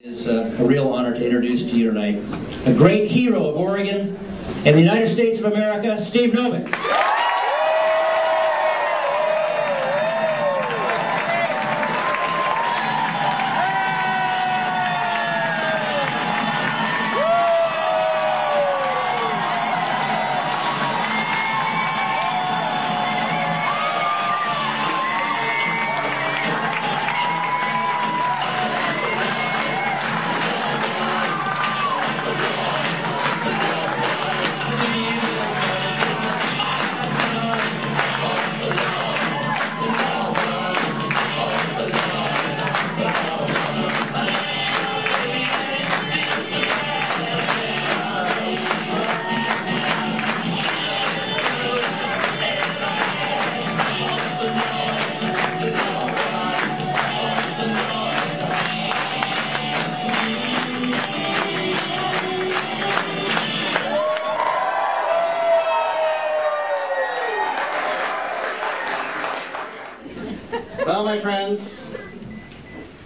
It's a real honor to introduce to you tonight a great hero of Oregon and the United States of America, Steve Novick. Well, my friends,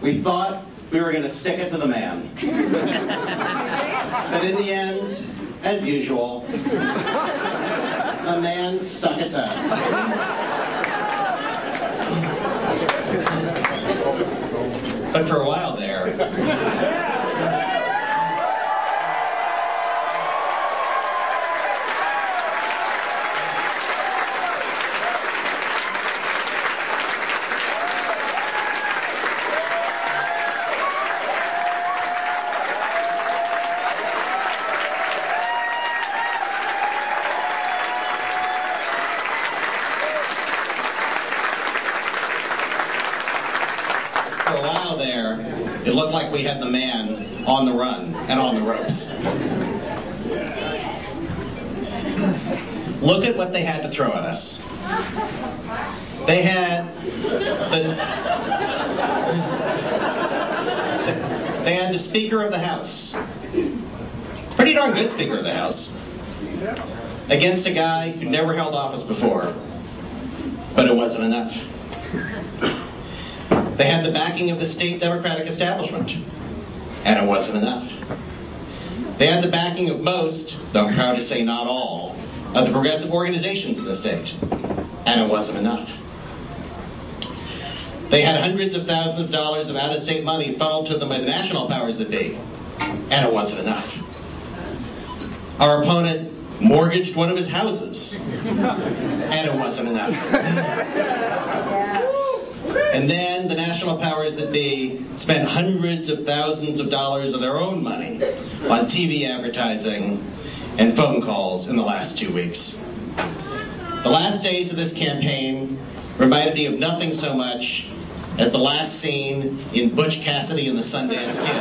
we thought we were going to stick it to the man. But in the end, as usual, the man stuck it to us. But for a while there, it looked like we had the man on the run and on the ropes. Look at what they had to throw at us. They had the Speaker of the House, pretty darn good Speaker of the House, against a guy who never held office before, but it wasn't enough. They had the backing of the state Democratic establishment, and it wasn't enough. They had the backing of most, though I'm proud to say not all, of the progressive organizations in the state, and it wasn't enough. They had hundreds of thousands of dollars of out-of-state money funneled to them by the national powers that be, and it wasn't enough. Our opponent mortgaged one of his houses, and it wasn't enough. And then the national powers that be spent hundreds of thousands of dollars of their own money on TV advertising and phone calls in the last 2 weeks. The last days of this campaign reminded me of nothing so much as the last scene in Butch Cassidy and the Sundance Kid.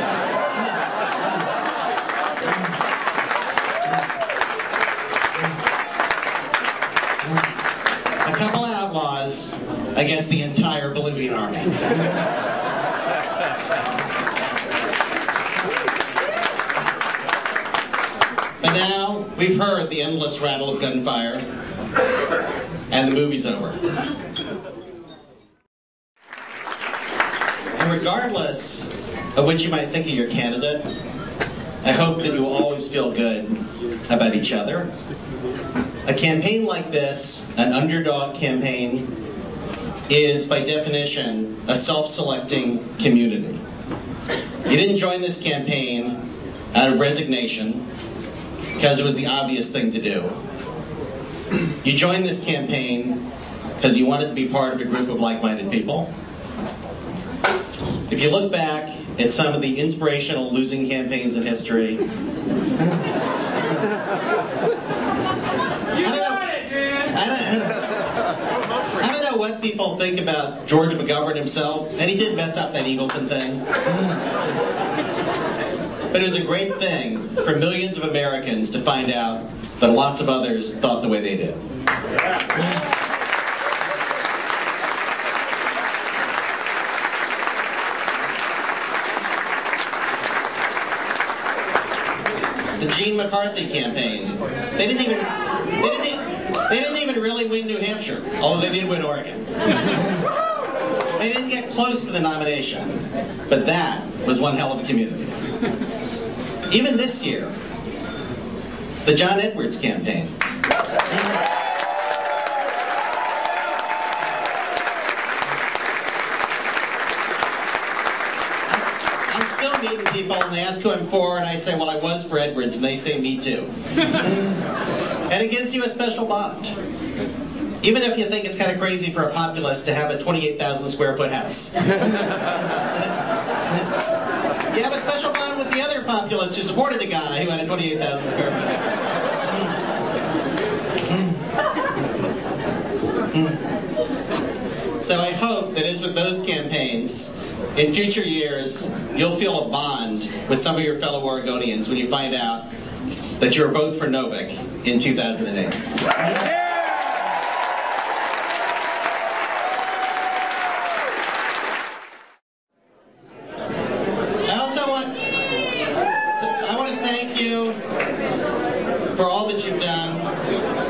A couple of outlaws against the entire Bolivian army. But now, we've heard the endless rattle of gunfire, and the movie's over. And regardless of what you might think of your candidate, I hope that you will always feel good about each other. A campaign like this, an underdog campaign, is by definition a self-selecting community. You didn't join this campaign out of resignation because it was the obvious thing to do. You joined this campaign because you wanted to be part of a group of like-minded people. If you look back at some of the inspirational losing campaigns in history, I don't know what people think about George McGovern himself, and he did mess up that Eagleton thing. But it was a great thing for millions of Americans to find out that lots of others thought the way they did. The Gene McCarthy campaign, they didn't even really win New Hampshire, although they did win Oregon. They didn't get close to the nomination, but that was one hell of a community. Even this year, the John Edwards campaign. I'm still meeting people and they ask who I'm for and I say, well, I was for Edwards, and they say, me too. And it gives you a special bond. Even if you think it's kind of crazy for a populist to have a 28,000 square foot house. You have a special bond with the other populists who supported the guy who had a 28,000 square foot house. So I hope that as with those campaigns, in future years, you'll feel a bond with some of your fellow Oregonians when you find out that you're both for Novick in 2008. I want to thank you for all that you've done,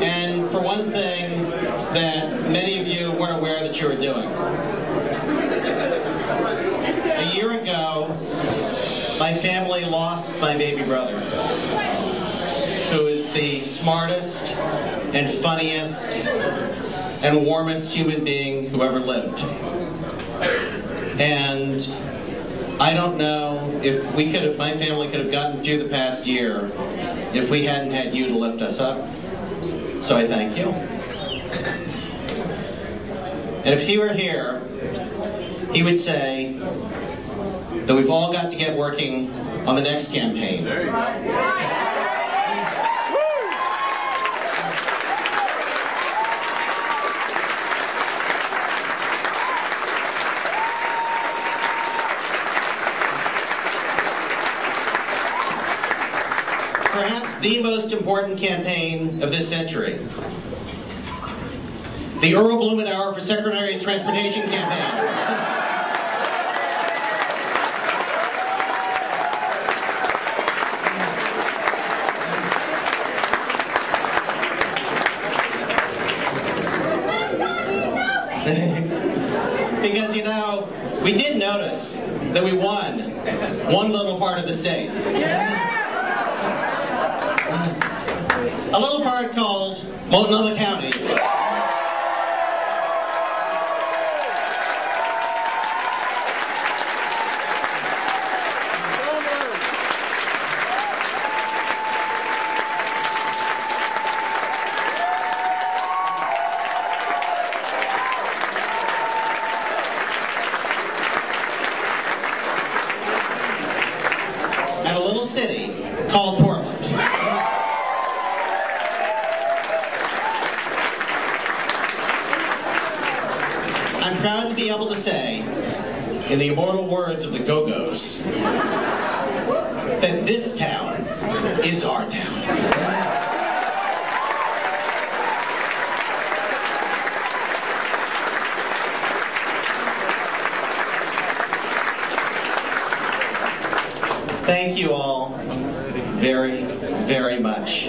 and for one thing that many of you weren't aware that you were doing. A year ago, my family lost my baby brother, who is the smartest and funniest and warmest human being who ever lived. And I don't know if my family could have gotten through the past year if we hadn't had you to lift us up. So I thank you. And if he were here, he would say that we've all got to get working on the next campaign. There you go. Perhaps the most important campaign of this century. The Earl Blumenauer for Secretary of Transportation campaign. Because, you know, we did notice that we won one little part of the state. A little part called Multnomah County. And a little city called Portland. I'm proud to be able to say, in the immortal words of the Go-Go's, that this town is our town. Thank you all very, very much.